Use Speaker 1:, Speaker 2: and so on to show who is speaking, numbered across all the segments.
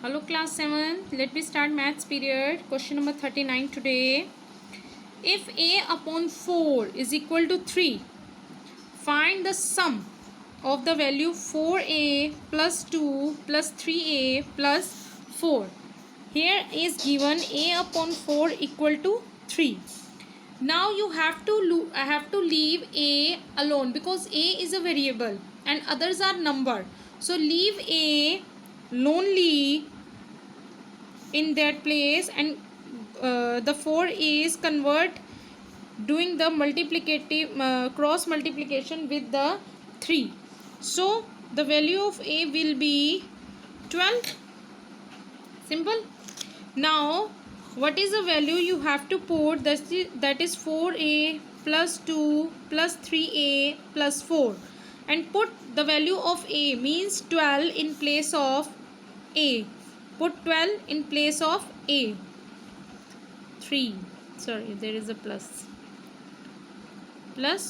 Speaker 1: Hello class 7. Let me start maths period. Question number 39 today. If a upon 4 is equal to 3, find the sum of the value 4a plus 2 plus 3a plus 4. Here is given a upon 4 equal to 3. Now you have to leave a alone because a is a variable and others are number. So leave a lonely in that place, and the 4 is convert doing the multiplicative cross multiplication with the 3. So the value of a will be 12. Simple. Now what is the value you have to put? That is 4a plus 2 plus 3a plus 4, and put the value of a means 12 in place of a. Put 12 in place of a. 3, sorry, there is a plus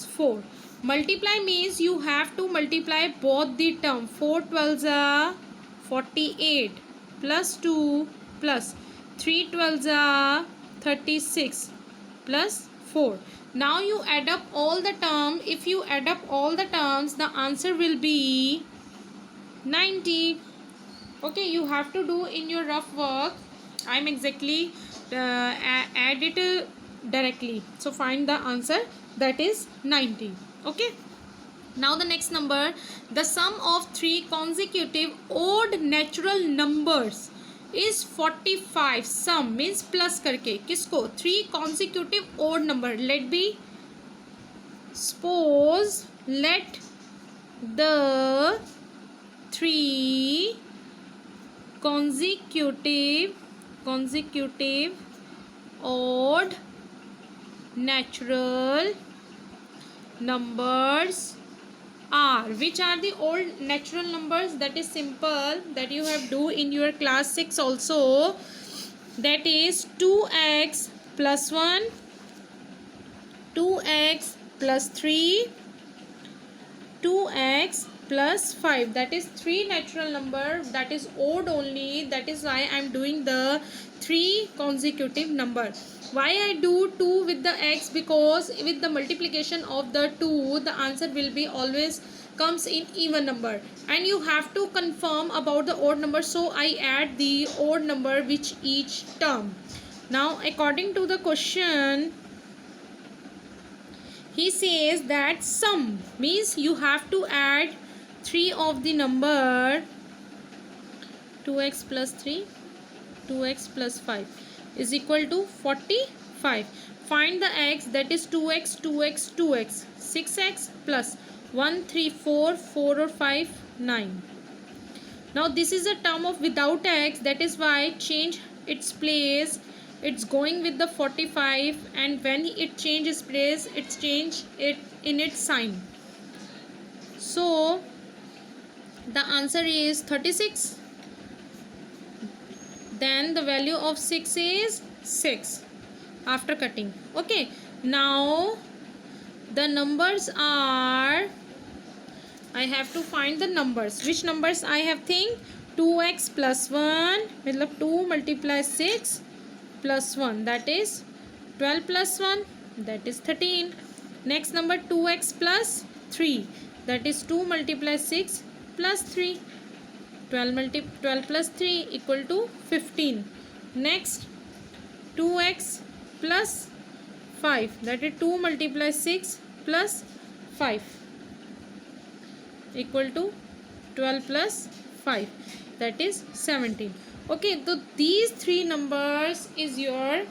Speaker 1: 4. Multiply means you have to multiply both the term. 4 12s are 48 plus 2 plus 3 12s are 36 plus 4. Now you add up all the terms. If you add up all the terms, the answer will be 90. Okay, you have to do in your rough work. I'm exactly add it directly. So find the answer, that is 90. Okay. Now the next number, the sum of 3 consecutive odd natural numbers is 45. Sum means plus करके किसको? 3 consecutive odd number. Suppose let the 3 consecutive odd natural numbers are. Which are the odd natural numbers? That is simple, that you have do in your class 6 also. That is 2x plus 1, 2x plus 3, 2x plus 5. That is 3 natural number, that is odd only. That is why I am doing the 3 consecutive number. Why I do 2 with the x? Because with the multiplication of the 2, the answer will be always comes in even number, and you have to confirm about the odd number. So I add the odd number which each term. Now according to the question, he says that sum means you have to add 3 of the number 2x plus 3, 2x plus 5 is equal to 45. Find the x, that is 2x, 2x, 2x, 6x plus 1, 3, 4, 4 or 5, 9. Now this is a term of without x, that is why change its place. It's going with the 45, and when it changes place, it's change it in its sign. So the answer is 36. Then the value of 6 is 6 after cutting. Okay, now the numbers are, I have to find the numbers. Which numbers I have think? 2x plus 1 मतलब 2 multiply 6 plus 1, that is 12 plus 1, that is 13. Next number 2x plus 3, that is 2 multiply 6 plus 3. 12 plus 3 equal to 15. Next 2x plus 5, that is 2 multiply 6 plus 5 equal to 12 plus 5, that is 17. Okay, so these 3 numbers is your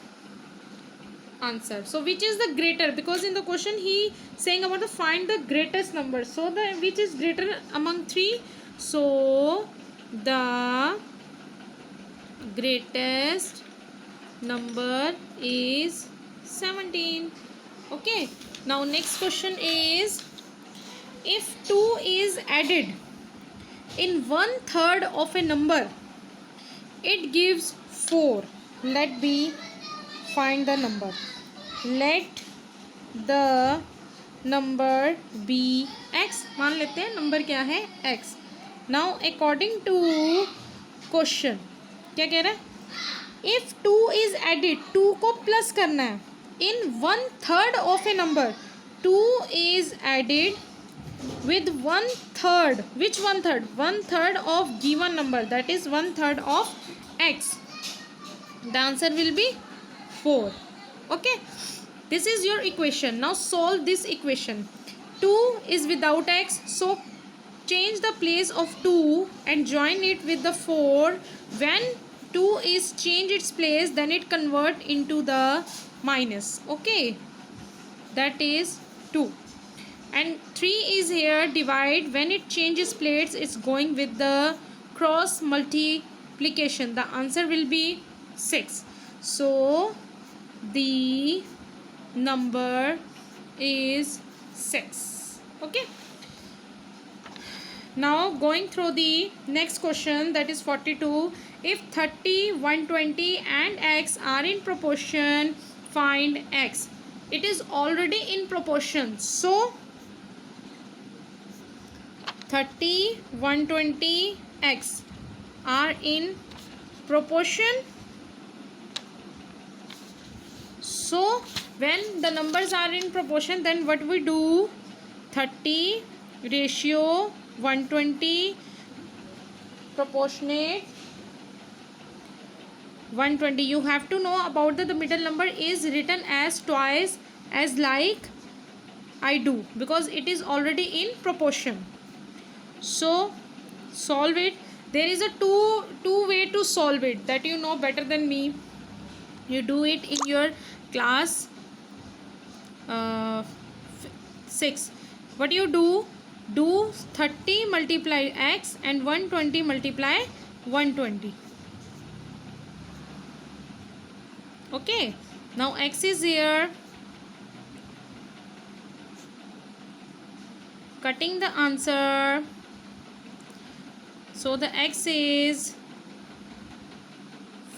Speaker 1: answer. So which is the greater? Because in the question he saying about the find the greatest number. So the which is greater among 3? So the greatest number is 17. Okay, now next question is, if 2 is added in 1/3 of a number, it gives 4. Let B find the number. Let the number be x. मान लेते हैं number क्या है x. Now according to question, क्या कह रहा है, if 2 is added, 2 को प्लस करना है इन 1/3 of A number, 2 is added with 1/3, which 1/3, 1/3 of given number, that is 1/3 of x, the answer will be 4. Okay, this is your equation. Now solve this equation. 2 is without x, so change the place of 2 and join it with the 4. When 2 is change its place, then it convert into the minus. Okay, that is 2. And 3 is here, divide, when it changes plates it's going with the cross multiplication, the answer will be 6. So the number is 6. Okay, now going through the next question, that is 42. If 30, 120 and x are in proportion, find x. It is already in proportion, so 30, 120, x are in proportion. So when the numbers are in proportion, then what we do, 30 ratio 120 proportionate 120. You have to know about the middle number is written as twice as like I do, because it is already in proportion. So solve it. There is a two way to solve it, that you know better than me. You do it in your class 6. What you do 30 multiply x and 120 multiply 120. Okay, now x is here, cutting the answer. So the x is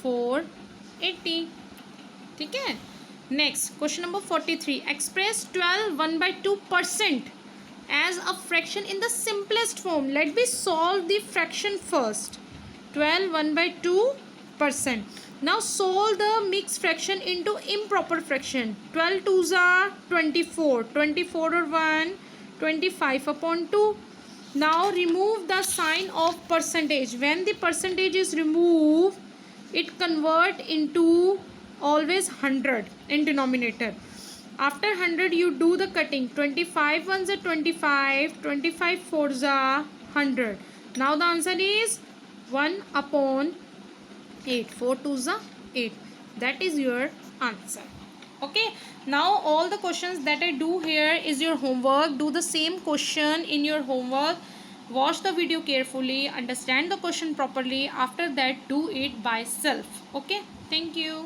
Speaker 1: 480. ठीक है. Next question number 43. Express 12 1/2% as a fraction in the simplest form. Let me solve the fraction first. 12 1/2%. Now solve the mixed fraction into improper fraction. 12 2s are 24. 24 or 1, 25/2. Now remove the sign of percentage. When the percentage is removed, it convert into always 100 in denominator. After 100 you do the cutting. 25 ones are 25, 25 fours are 100. Now the answer is 1/8. 4 2s are 8. That is your answer. Okay, now all the questions that I do here is your homework. Do the same question in your homework. Watch the video carefully, understand the question properly. After that do it by self. Okay, thank you.